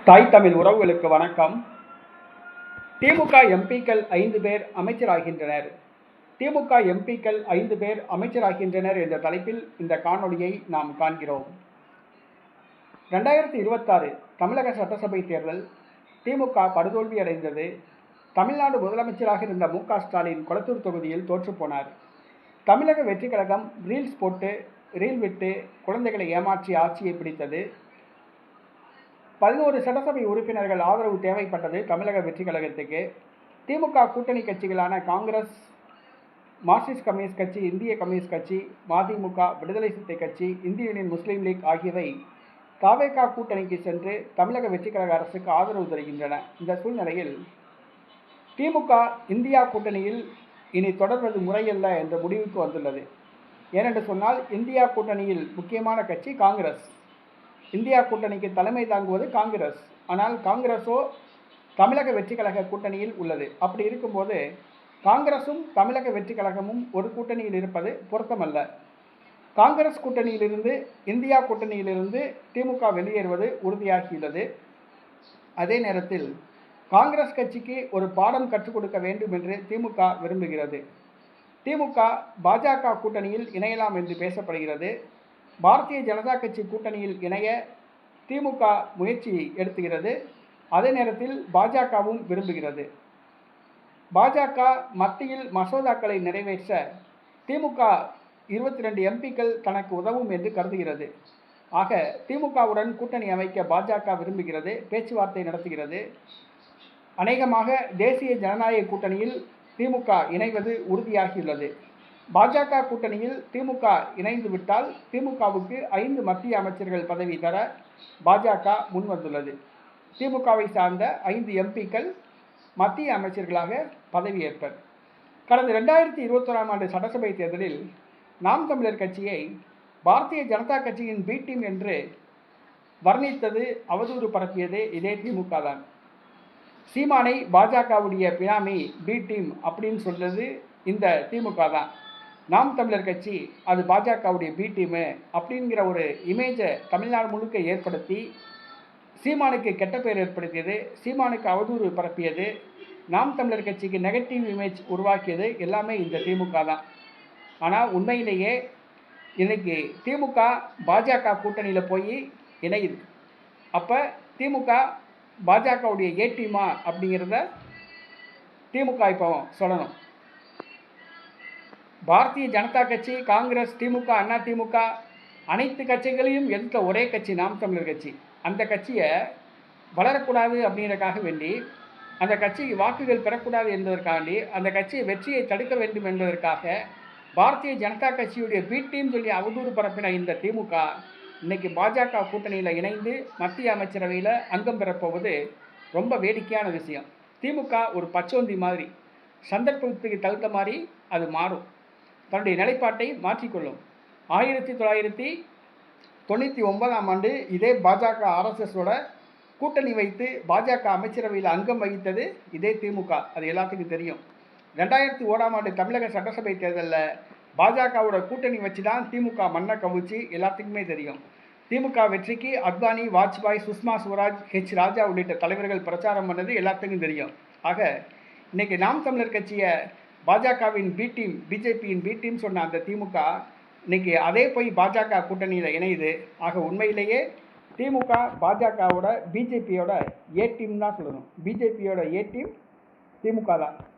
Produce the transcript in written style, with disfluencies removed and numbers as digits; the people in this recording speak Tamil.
தாய் தமிழ் உறவுகளுக்கு வணக்கம். திமுக எம்பிக்கள் 5 பேர் அமைச்சராகின்றனர். திமுக எம்பிக்கள் 5 பேர் அமைச்சராகின்றனர் என்ற தலைப்பில் இந்த காணொளியை நாம் காண்கிறோம். 2026 தமிழக சட்டசபை தேர்தல் திமுக படுதோல்வி அடைந்தது. தமிழ்நாடு முதலமைச்சராக இருந்த மு.க. ஸ்டாலின் கொளத்தூர் தொகுதியில் தோற்றுப்போனார். தமிழக வெற்றி கழகம் ரீல்ஸ் போட்டு ரீல் விட்டு குழந்தைகளை ஏமாற்றி ஆட்சியை பிடித்தது. 11 சட்டசபை உறுப்பினர்கள் ஆதரவு தேவைப்பட்டது தமிழக வெற்றி கழகத்துக்கு. திமுக கூட்டணி கட்சிகளான காங்கிரஸ், மார்க்சிஸ்ட் கம்யூனிஸ்ட் கட்சி, இந்திய கம்யூனிஸ்ட் கட்சி, மதிமுக, விடுதலை சிறுத்தை கட்சி, இந்திய யூனியன் முஸ்லீம் லீக் ஆகியவை தவேகா கூட்டணிக்கு சென்று தமிழக வெற்றி கழக அரசுக்கு ஆதரவு தருகின்றன. இந்த சூழ்நிலையில் திமுக இந்தியா கூட்டணியில் இனி தொடர்வது முறையல்ல என்ற முடிவுக்கு வந்துள்ளது. ஏனென்று சொன்னால், இந்தியா கூட்டணியில் முக்கியமான கட்சி காங்கிரஸ். இந்தியா கூட்டணிக்கு தலைமை தாங்குவது காங்கிரஸ். ஆனால் காங்கிரஸோ தமிழக வெற்றி கழக கூட்டணியில் உள்ளது. அப்படி இருக்கும்போது காங்கிரஸும் தமிழக வெற்றி கழகமும் ஒரு கூட்டணியில் இருப்பது பொருத்தமல்ல. காங்கிரஸ் கூட்டணியிலிருந்து இந்தியா கூட்டணியிலிருந்து திமுக வெளியேறுவது உறுதியாகியுள்ளது. அதே நேரத்தில் காங்கிரஸ் கட்சிக்கு ஒரு பாடம் கற்றுக் கொடுக்க வேண்டும் என்று திமுக விரும்புகிறது. திமுக பாஜக கூட்டணியில் இணையலாம் என்று பேசப்படுகிறது. பாரதிய ஜனதா கட்சி கூட்டணியில் இணைய திமுக முயற்சி எடுத்துகிறது. அதே நேரத்தில் பாஜகவும் விரும்புகிறது. பாஜக மத்தியில் மசோதாக்களை நிறைவேற்ற திமுக 22 எம்பிக்கள் தனக்கு உதவும் என்று கருதுகிறது. ஆக திமுகவுடன் கூட்டணி அமைக்க பாஜக விரும்புகிறது, பேச்சுவார்த்தை நடத்துகிறது. அநேகமாக தேசிய ஜனநாயக கூட்டணியில் திமுக இணைவது உறுதியாகியுள்ளது. பாஜக கூட்டணியில் திமுக இணைந்து விட்டால் திமுகவுக்கு 5 மத்திய அமைச்சர்கள் பதவி தர பாஜக முன்வந்துள்ளது. திமுகவை சார்ந்த 5 எம்பிக்கள் மத்திய அமைச்சர்களாக பதவியேற்பர். கடந்த 2021ஆம் ஆண்டு சட்டசபை தேர்தலில் நாம் தமிழர் கட்சியை பாரதிய ஜனதா கட்சியின் பி டீம் என்று வர்ணித்தது, அவதூறு பரப்பியது இதே திமுக தான். சீமானை பாஜகவுடைய பினாமி பி டீம் அப்படின்னு சொல்றது இந்த திமுக தான். நாம் தமிழர் கட்சி அது பாஜகவுடைய பி டீமு அப்படிங்கிற ஒரு இமேஜை தமிழ்நாடு முழுக்க ஏற்படுத்தி சீமானுக்கு கெட்ட பெயர் ஏற்படுத்தியது, சீமானுக்கு அவதூறு பரப்பியது, நாம் தமிழர் கட்சிக்கு நெகட்டிவ் இமேஜ் உருவாக்கியது எல்லாமே இந்த திமுக தான். ஆனால் உண்மையிலேயே இன்னைக்கு திமுக பாஜக கூட்டணியில் போய் இணையுது. அப்போ திமுக பாஜகவுடைய ஏ டீமா அப்படிங்கிறத திமுக இப்போ சொல்லணும். பாரதிய ஜனதா கட்சி, காங்கிரஸ், திமுக, அண்ணா திமுக அனைத்து கட்சிகளையும் எதிர்த்த ஒரே கட்சி நாம் தமிழர் கட்சி. அந்த கட்சியை வளரக்கூடாது அப்படிங்கிறதுக்காக வேண்டி, அந்த கட்சிக்கு வாக்குகள் பெறக்கூடாது என்பதற்காண்டி, அந்த கட்சியை வெற்றியை தடுக்க வேண்டும் என்பதற்காக பாரதிய ஜனதா கட்சியுடைய பி டீம் சொல்லி அவதூறு பரப்பின இந்த திமுக இன்னைக்கு பாஜக கூட்டணியில் இணைந்து மத்திய அமைச்சரவையில் அங்கம் பெறப்போவது ரொம்ப வேடிக்கையான விஷயம். திமுக ஒரு பச்சோந்தி மாதிரி, சந்தர்ப்பத்துக்கு தகுந்த மாதிரி அது மாறும், தன்னுடைய நிலைப்பாட்டை மாற்றிக்கொள்ளும். 1999ஆம் ஆண்டு இதே பாஜக ஆர்எஸ்எஸோட கூட்டணி வைத்து பாஜக அமைச்சரவையில் அங்கம் வகித்தது இதே திமுக. அது எல்லாத்துக்கும் தெரியும். 2001ஆம் ஆண்டு தமிழக சட்டசபை தேர்தலில் பாஜகவோட கூட்டணி வச்சு தான் திமுக மண்ணை கவிச்சு எல்லாத்துக்குமே தெரியும். திமுக வெற்றிக்கு அத்வானி, வாஜ்பாய், சுஷ்மா ஸ்வராஜ், ஹெச் ராஜா உள்ளிட்ட தலைவர்கள் பிரச்சாரம் பண்ணது எல்லாத்துக்கும் தெரியும். ஆக இன்னைக்கு நாம் தமிழர் கட்சியை பாஜகவின் பி டீம், பிஜேபியின் பி டீம் சொன்ன அந்த திமுக இன்னைக்கு அதே போய் பாஜக கூட்டணியில் இணையுது. ஆக உண்மையிலேயே திமுக பாஜகவோட பிஜேபியோட ஏ டீம் தான் சொல்லணும். பிஜேபியோட ஏ டீம் திமுக தான்.